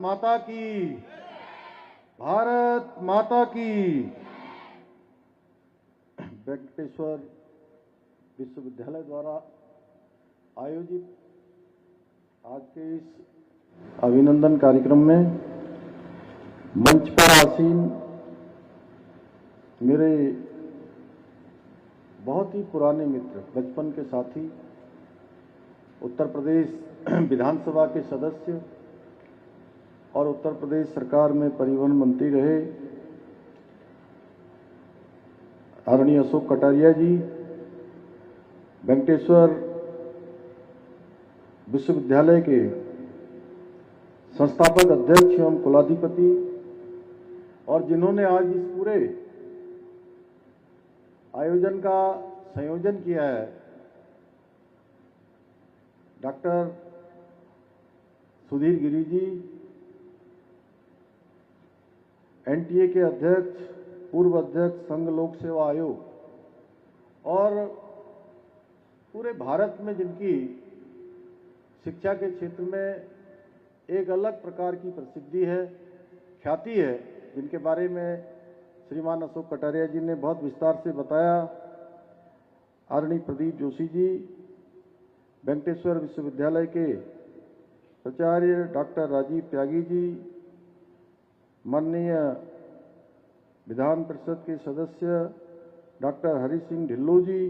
माता की, भारत माता की। वेंकटेश्वर विश्वविद्यालय द्वारा आयोजित आज के इस अभिनंदन कार्यक्रम में मंच पर आसीन मेरे बहुत ही पुराने मित्र, बचपन के साथी, उत्तर प्रदेश विधानसभा के सदस्य और उत्तर प्रदेश सरकार में परिवहन मंत्री रहे आदरणीय अशोक कटारिया जी, वेंकटेश्वर विश्वविद्यालय के संस्थापक अध्यक्ष एवं कुलाधिपति और जिन्होंने आज इस पूरे आयोजन का संयोजन किया है, डॉक्टर सुधीर गिरी जी, एनटीए के अध्यक्ष, पूर्व अध्यक्ष संघ लोक सेवा आयोग और पूरे भारत में जिनकी शिक्षा के क्षेत्र में एक अलग प्रकार की प्रसिद्धि है, ख्याति है, जिनके बारे में श्रीमान अशोक कटारिया जी ने बहुत विस्तार से बताया। आदरणीय प्रदीप जोशी जी, वेंकटेश्वर विश्वविद्यालय के प्राचार्य डॉक्टर राजीव त्यागी जी, माननीय विधान परिषद के सदस्य डॉक्टर हरि सिंह ढिल्लो जी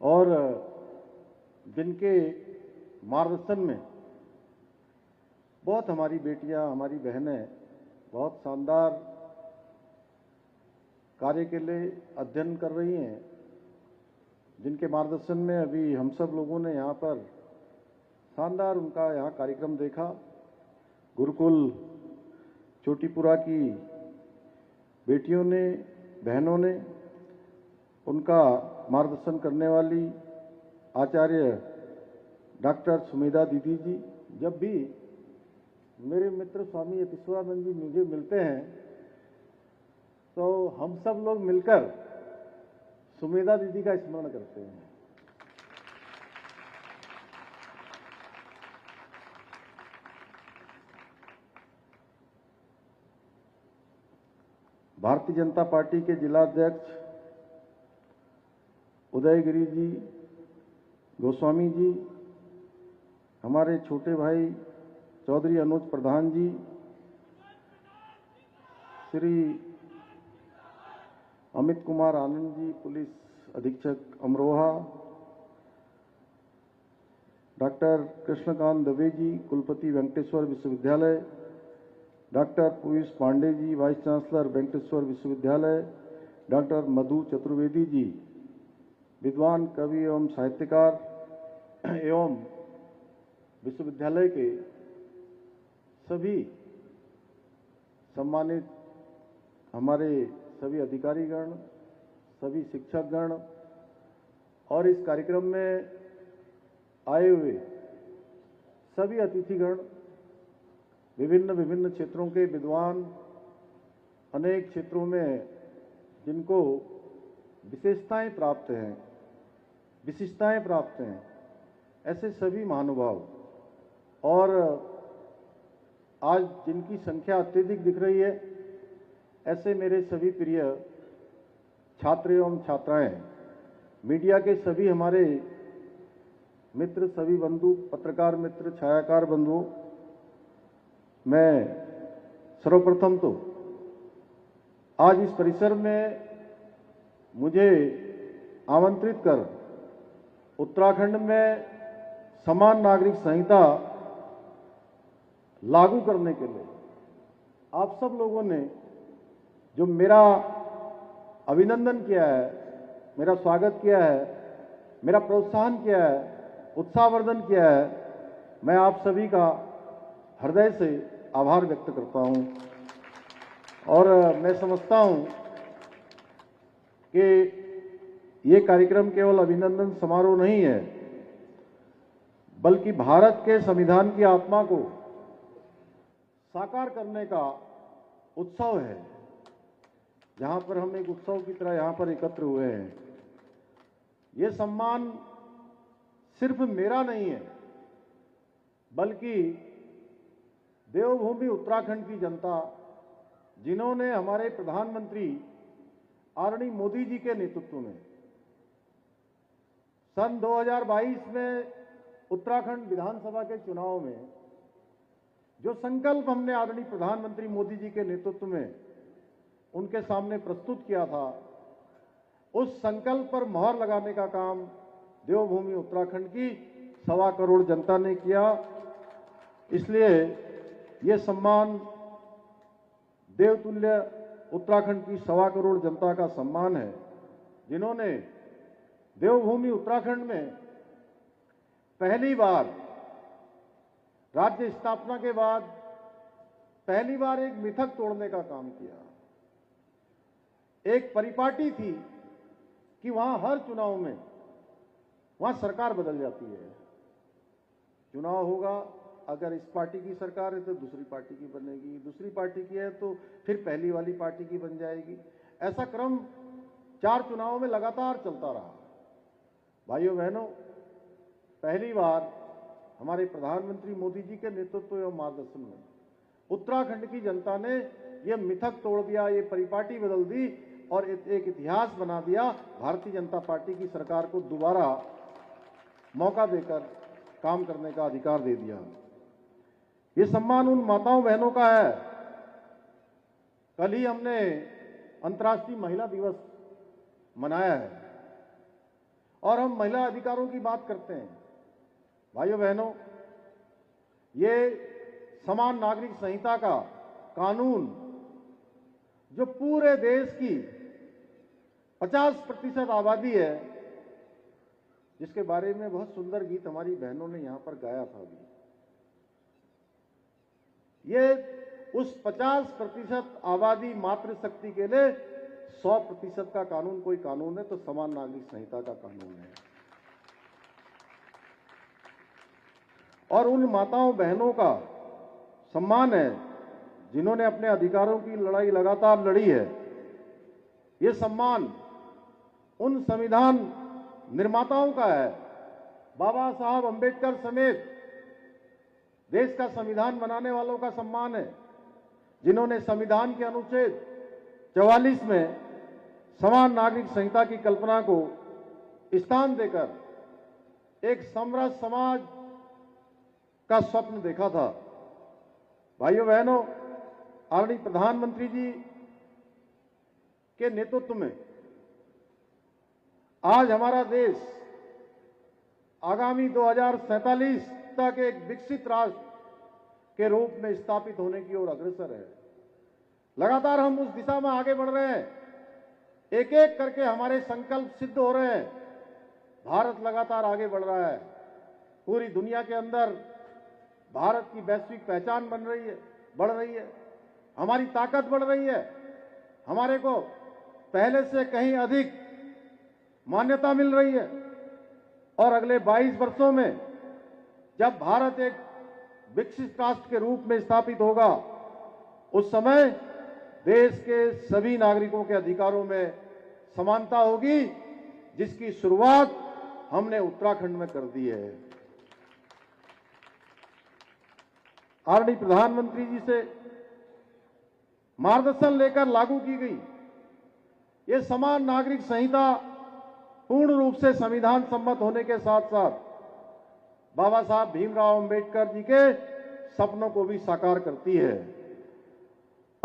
और जिनके मार्गदर्शन में बहुत हमारी बेटियां, हमारी बहनें बहुत शानदार कार्य के लिए अध्ययन कर रही हैं, जिनके मार्गदर्शन में अभी हम सब लोगों ने यहाँ पर शानदार उनका यहाँ कार्यक्रम देखा। गुरुकुल चोटीपुरा की बेटियों ने, बहनों ने, उनका मार्गदर्शन करने वाली आचार्य डॉक्टर सुमेधा दीदी जी, जब भी मेरे मित्र स्वामी यतीश्वरानंद जी मुझे मिलते हैं तो हम सब लोग मिलकर सुमेधा दीदी का स्मरण करते हैं। भारतीय जनता पार्टी के जिला अध्यक्ष उदयगिरी जी, गोस्वामी जी, हमारे छोटे भाई चौधरी अनुज प्रधान जी, श्री अमित कुमार आनंद जी, पुलिस अधीक्षक अमरोहा, डॉक्टर कृष्णकांत दवे जी, कुलपति वेंकटेश्वर विश्वविद्यालय, doctor Piyush Pandey ji, vice chancellor Venkateshwara विश्वविद्यालय, डॉक्टर मधु चतुर्वेदी जी, विद्वान कवि एवं साहित्यकार एवं विश्वविद्यालय के सभी सम्मानित हमारे सभी अधिकारीगण, सभी शिक्षकगण और इस कार्यक्रम में आए हुए सभी अतिथिगण, विभिन्न विभिन्न क्षेत्रों के विद्वान, अनेक क्षेत्रों में जिनको विशेषताएं प्राप्त हैं, विशिष्टताएं प्राप्त हैं, ऐसे सभी महानुभाव और आज जिनकी संख्या अत्यधिक दिख रही है, ऐसे मेरे सभी प्रिय छात्र एवं छात्राएं, मीडिया के सभी हमारे मित्र, सभी बंधु, पत्रकार मित्र, छायाकार बंधुओं, मैं सर्वप्रथम तो आज इस परिसर में मुझे आमंत्रित कर उत्तराखंड में समान नागरिक संहिता लागू करने के लिए आप सब लोगों ने जो मेरा अभिनंदन किया है, मेरा स्वागत किया है, मेरा प्रोत्साहन किया है, उत्साहवर्धन किया है, मैं आप सभी का हृदय से आभार व्यक्त करता हूं। और मैं समझता हूं कि ये कार्यक्रम केवल अभिनंदन समारोह नहीं है, बल्कि भारत के संविधान की आत्मा को साकार करने का उत्सव है, जहां पर हम एक उत्सव की तरह यहां पर एकत्र हुए हैं। ये सम्मान सिर्फ मेरा नहीं है, बल्कि देवभूमि उत्तराखंड की जनता, जिन्होंने हमारे प्रधानमंत्री आदरणीय मोदी जी के नेतृत्व में सन 2022 में उत्तराखंड विधानसभा के चुनाव में जो संकल्प हमने आदरणीय प्रधानमंत्री मोदी जी के नेतृत्व में उनके सामने प्रस्तुत किया था, उस संकल्प पर मोहर लगाने का काम देवभूमि उत्तराखंड की 1.25 करोड़ जनता ने किया। इसलिए ये सम्मान देवतुल्य उत्तराखंड की 1.25 करोड़ जनता का सम्मान है, जिन्होंने देवभूमि उत्तराखंड में पहली बार राज्य स्थापना के बाद पहली बार एक मिथक तोड़ने का काम किया। एक परिपाटी थी कि वहां हर चुनाव में वहां सरकार बदल जाती है। चुनाव होगा, अगर इस पार्टी की सरकार है तो दूसरी पार्टी की बनेगी, दूसरी पार्टी की है तो फिर पहली वाली पार्टी की बन जाएगी। ऐसा क्रम 4 चुनावों में लगातार चलता रहा। भाइयों बहनों, पहली बार हमारे प्रधानमंत्री मोदी जी के नेतृत्व एवं मार्गदर्शन में उत्तराखंड की जनता ने यह मिथक तोड़ दिया, ये परिपाटी बदल दी और एक इतिहास बना दिया। भारतीय जनता पार्टी की सरकार को दोबारा मौका देकर काम करने का अधिकार दे दिया। ये सम्मान उन माताओं बहनों का है। कल ही हमने अंतर्राष्ट्रीय महिला दिवस मनाया है और हम महिला अधिकारों की बात करते हैं। भाइयों बहनों, ये समान नागरिक संहिता का कानून जो पूरे देश की 50% आबादी है, जिसके बारे में बहुत सुंदर गीत हमारी बहनों ने यहां पर गाया था अभी, ये उस 50% आबादी मातृशक्ति के लिए 100% का कानून कोई कानून है तो समान नागरिक संहिता का कानून है। और उन माताओं बहनों का सम्मान है जिन्होंने अपने अधिकारों की लड़ाई लगातार लड़ी है। ये सम्मान उन संविधान निर्माताओं का है, बाबा साहब अंबेडकर समेत देश का संविधान बनाने वालों का सम्मान है, जिन्होंने संविधान के अनुच्छेद 44 में समान नागरिक संहिता की कल्पना को स्थान देकर एक समरस समाज का स्वप्न देखा था। भाइयों बहनों, आदरणीय प्रधानमंत्री जी के नेतृत्व में आज हमारा देश आगामी 2047 तक एक विकसित राष्ट्र के रूप में स्थापित होने की ओर अग्रसर है। लगातार हम उस दिशा में आगे बढ़ रहे हैं। एक एक करके हमारे संकल्प सिद्ध हो रहे हैं। भारत लगातार आगे बढ़ रहा है। पूरी दुनिया के अंदर भारत की वैश्विक पहचान बढ़ रही है। हमारी ताकत बढ़ रही है। हमारे को पहले से कहीं अधिक मान्यता मिल रही है। और अगले 22 वर्षों में जब भारत एक विकसित राष्ट्र के रूप में स्थापित होगा, उस समय देश के सभी नागरिकों के अधिकारों में समानता होगी, जिसकी शुरुआत हमने उत्तराखंड में कर दी है। आदरणीय प्रधानमंत्री जी से मार्गदर्शन लेकर लागू की गई ये समान नागरिक संहिता पूर्ण रूप से संविधान सम्मत होने के साथ साथ बाबा साहब भीमराव अंबेडकर जी के सपनों को भी साकार करती है।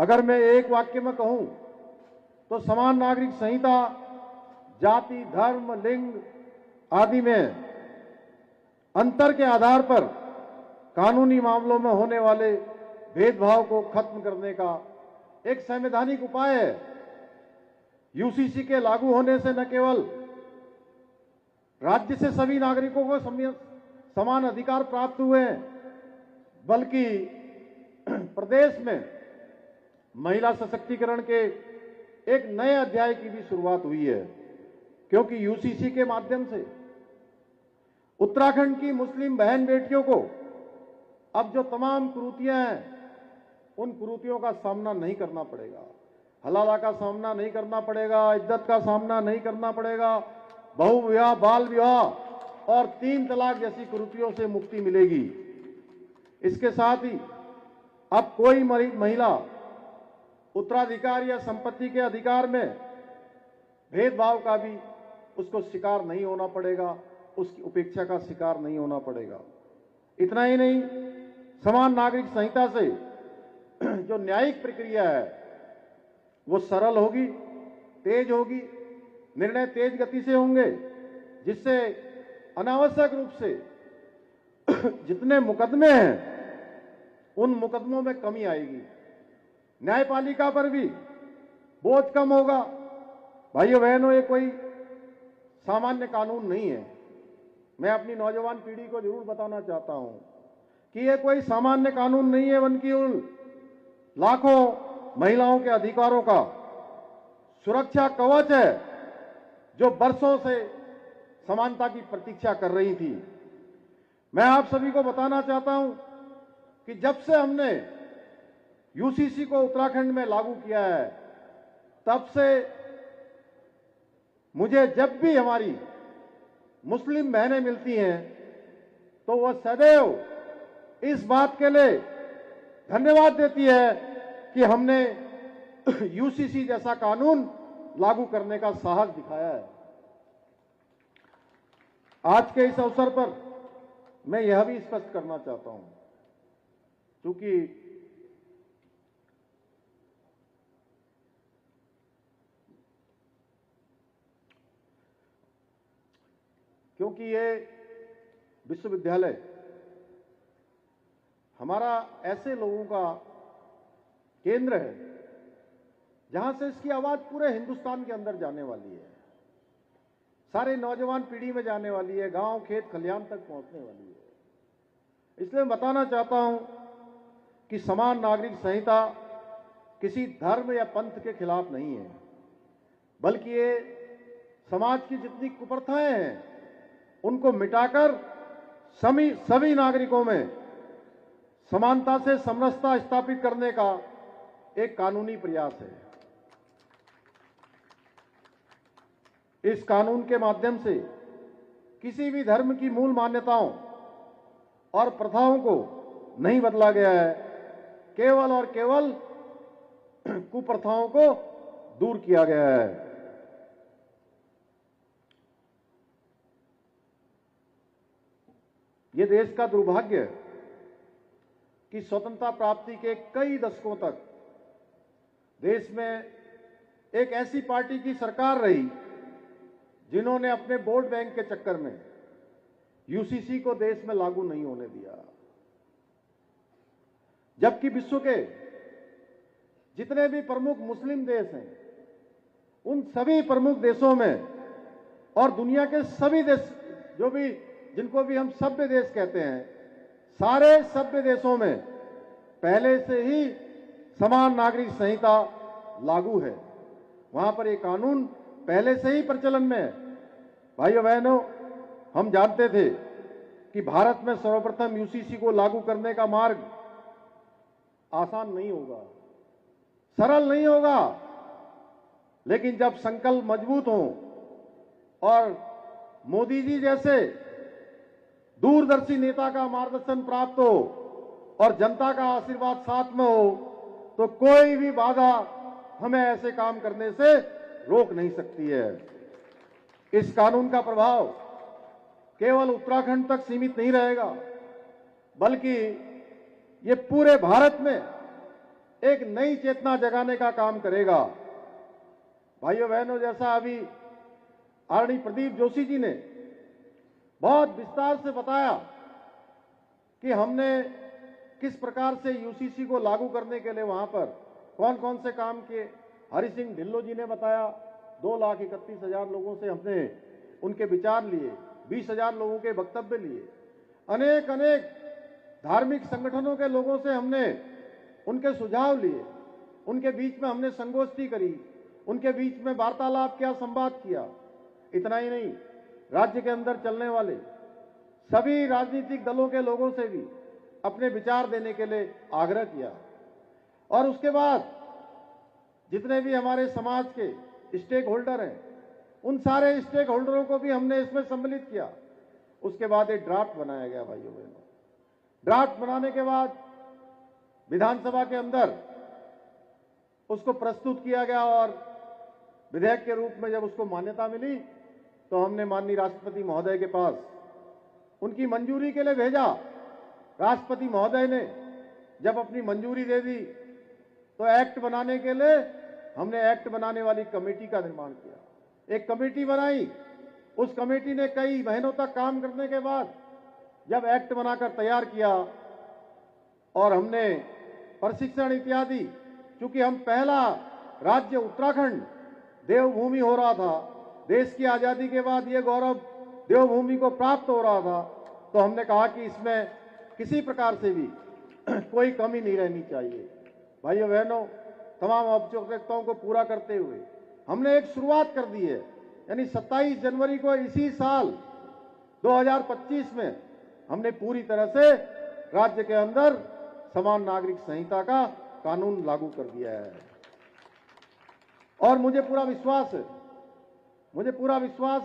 अगर मैं एक वाक्य में कहूं तो समान नागरिक संहिता जाति, धर्म, लिंग आदि में अंतर के आधार पर कानूनी मामलों में होने वाले भेदभाव को खत्म करने का एक संवैधानिक उपाय है। यूसीसी के लागू होने से न केवल राज्य से सभी नागरिकों को समान अधिकार प्राप्त हुए हैं, बल्कि प्रदेश में महिला सशक्तिकरण के एक नए अध्याय की भी शुरुआत हुई है, क्योंकि यूसीसी के माध्यम से उत्तराखंड की मुस्लिम बहन बेटियों को अब जो तमाम कुरीतियां हैं, उन कुरीतियों का सामना नहीं करना पड़ेगा। हलाला का सामना नहीं करना पड़ेगा, इज्जत का सामना नहीं करना पड़ेगा, बहु विवाह, बाल विवाह और 3 तलाक जैसी कुरीतियों से मुक्ति मिलेगी। इसके साथ ही अब कोई महिला उत्तराधिकार या संपत्ति के अधिकार में भेदभाव का भी उसको शिकार नहीं होना पड़ेगा, उसकी उपेक्षा का शिकार नहीं होना पड़ेगा। इतना ही नहीं, समान नागरिक संहिता से जो न्यायिक प्रक्रिया है वो सरल होगी, तेज होगी, निर्णय तेज गति से होंगे, जिससे अनावश्यक रूप से जितने मुकदमे हैं उन मुकदमों में कमी आएगी। न्यायपालिका पर भी बोझ कम होगा। भाइयों बहनों, ये कोई सामान्य कानून नहीं है। मैं अपनी नौजवान पीढ़ी को जरूर बताना चाहता हूं कि ये कोई सामान्य कानून नहीं है, बल्कि उन लाखों महिलाओं के अधिकारों का सुरक्षा कवच है जो वर्षों से समानता की प्रतीक्षा कर रही थी। मैं आप सभी को बताना चाहता हूं कि जब से हमने यूसीसी को उत्तराखंड में लागू किया है, तब से मुझे जब भी हमारी मुस्लिम बहनें मिलती हैं तो वह सदैव इस बात के लिए धन्यवाद देती है कि हमने यूसीसी जैसा कानून लागू करने का साहस दिखाया है। आज के इस अवसर पर मैं यह भी स्पष्ट करना चाहता हूं, क्योंकि ये विश्वविद्यालय हमारा ऐसे लोगों का केंद्र है जहां से इसकी आवाज पूरे हिंदुस्तान के अंदर जाने वाली है, सारे नौजवान पीढ़ी में जाने वाली है, गांव खेत खलिहान तक पहुंचने वाली है। इसलिए मैं बताना चाहता हूं कि समान नागरिक संहिता किसी धर्म या पंथ के खिलाफ नहीं है, बल्कि ये समाज की जितनी कुप्रथाएं हैं उनको मिटाकर सभी नागरिकों में समानता से समरसता स्थापित करने का एक कानूनी प्रयास है। इस कानून के माध्यम से किसी भी धर्म की मूल मान्यताओं और प्रथाओं को नहीं बदला गया है, केवल और केवल कुप्रथाओं को दूर किया गया है। ये देश का दुर्भाग्य है कि स्वतंत्रता प्राप्ति के कई दशकों तक देश में एक ऐसी पार्टी की सरकार रही जिन्होंने अपने वोट बैंक के चक्कर में यूसीसी को देश में लागू नहीं होने दिया, जबकि विश्व के जितने भी प्रमुख मुस्लिम देश हैं उन सभी प्रमुख देशों में और दुनिया के सभी देश जो भी जिनको भी हम सभ्य देश कहते हैं, सारे सभ्य देशों में पहले से ही समान नागरिक संहिता लागू है। वहां पर ये कानून पहले से ही प्रचलन में है। भाइयों बहनों, हम जानते थे कि भारत में सर्वप्रथम यूसीसी को लागू करने का मार्ग आसान नहीं होगा, सरल नहीं होगा, लेकिन जब संकल्प मजबूत हो और मोदी जी जैसे दूरदर्शी नेता का मार्गदर्शन प्राप्त हो और जनता का आशीर्वाद साथ में हो, तो कोई भी बाधा हमें ऐसे काम करने से रोक नहीं सकती है। इस कानून का प्रभाव केवल उत्तराखंड तक सीमित नहीं रहेगा, बल्कि ये पूरे भारत में एक नई चेतना जगाने का काम करेगा। भाइयों बहनों, जैसा अभी आदरणीय प्रदीप जोशी जी ने बहुत विस्तार से बताया कि हमने किस प्रकार से यूसीसी को लागू करने के लिए वहां पर कौन कौन से काम किए। हरि सिंह ढिल्लो जी ने बताया 2,31,000 लोगों से हमने उनके विचार लिए, 20,000 लोगों के वक्तव्य लिए, अनेक धार्मिक संगठनों के लोगों से हमने उनके सुझाव लिए, उनके बीच में हमने संगोष्ठी करी, उनके बीच में वार्तालाप किया, संवाद किया। इतना ही नहीं, राज्य के अंदर चलने वाले सभी राजनीतिक दलों के लोगों से भी अपने विचार देने के लिए आग्रह किया। और उसके बाद जितने भी हमारे समाज के स्टेक होल्डर हैं, उन सारे स्टेक होल्डरों को भी हमने इसमें सम्मिलित किया। उसके बाद एक ड्राफ्ट बनाया गया। भाइयों बहनों, ड्राफ्ट बनाने के बाद विधानसभा के अंदर उसको प्रस्तुत किया गया और विधेयक के रूप में जब उसको मान्यता मिली तो हमने माननीय राष्ट्रपति महोदय के पास उनकी मंजूरी के लिए भेजा। राष्ट्रपति महोदय ने जब अपनी मंजूरी दे दी तो एक्ट बनाने के लिए हमने एक्ट बनाने वाली कमेटी का निर्माण किया। एक कमेटी बनाई, उस कमेटी ने कई महीनों तक काम करने के बाद जब एक्ट बनाकर तैयार किया और हमने प्रशिक्षण इत्यादि, चूंकि हम पहला राज्य उत्तराखंड देवभूमि हो रहा था, देश की आजादी के बाद ये गौरव देवभूमि को प्राप्त हो रहा था, तो हमने कहा कि इसमें किसी प्रकार से भी कोई कमी नहीं रहनी चाहिए। भाइयों बहनों, तमाम औपचारिकताओं को पूरा करते हुए हमने एक शुरुआत कर दी है, यानी 27 जनवरी को इसी साल 2025 में हमने पूरी तरह से राज्य के अंदर समान नागरिक संहिता का कानून लागू कर दिया है। और मुझे पूरा विश्वास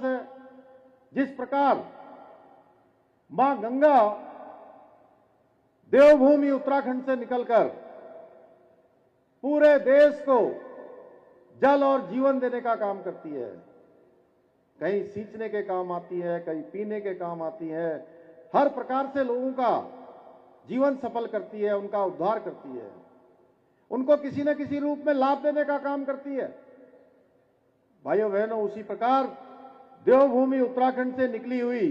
है जिस प्रकार मां गंगा देवभूमि उत्तराखंड से निकलकर पूरे देश को जल और जीवन देने का काम करती है, कहीं सींचने के काम आती है, कहीं पीने के काम आती है, हर प्रकार से लोगों का जीवन सफल करती है, उनका उद्धार करती है, उनको किसी न किसी रूप में लाभ देने का काम करती है। भाइयों बहनों, उसी प्रकार देवभूमि उत्तराखंड से निकली हुई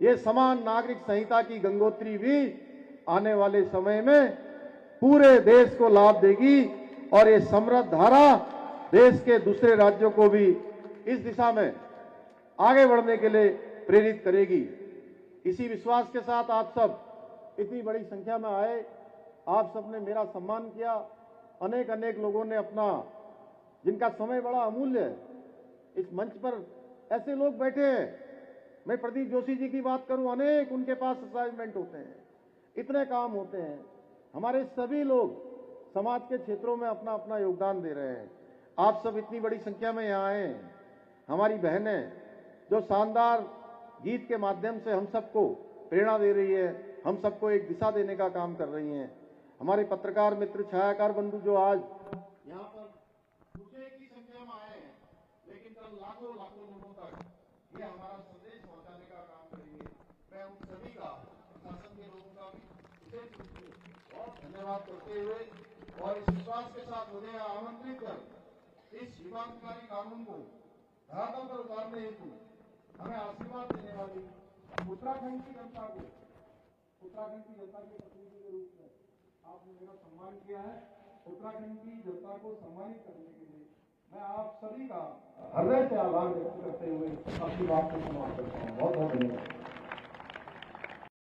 ये समान नागरिक संहिता की गंगोत्री भी आने वाले समय में पूरे देश को लाभ देगी और ये समृद्ध धारा देश के दूसरे राज्यों को भी इस दिशा में आगे बढ़ने के लिए प्रेरित करेगी। इसी विश्वास के साथ आप सब इतनी बड़ी संख्या में आए, आप सबने मेरा सम्मान किया। अनेक लोगों ने अपना, जिनका समय बड़ा अमूल्य है, इस मंच पर ऐसे लोग बैठे हैं, मैं प्रदीप जोशी जी की बात करूं, अनेक उनके पास असाइनमेंट होते हैं, इतने काम होते हैं। हमारे सभी लोग समाज के क्षेत्रों में अपना अपना योगदान दे रहे हैं। आप सब इतनी बड़ी संख्या में यहाँ आए हैं। हमारी बहनें जो शानदार गीत के माध्यम से हम सबको प्रेरणा दे रही है, हम सबको एक दिशा देने का काम कर रही हैं। हमारे पत्रकार मित्र, छायाकार बंधु जो आज यहाँ पर दूसरे की संख्या में आए हैं, लेकिन कल लाखों लोगों तक ये हमारा संदेश पहुंचाने का काम करेंगे। मैं उन सभी का, शासन के लोगों का भी विशेष रूप से बहुत धन्यवाद करते हुए और इस विश्वास के साथ मुझे आमंत्रित कर इस विवादकारी कानून को धरातल पर उतारने हेतु हमें आशीर्वाद देने वाली उत्तराखंड की जनता को, उत्तराखंड की जनता के प्रतिनिधि के रूप में आपने मेरा सम्मान किया है। उत्तराखंड की जनता को सम्मानित करने के लिए मैं आप सभी का हृदय से आभार व्यक्त करते हुए अपनी बात को समाप्त करता हूँ। बहुत बहुत धन्यवाद।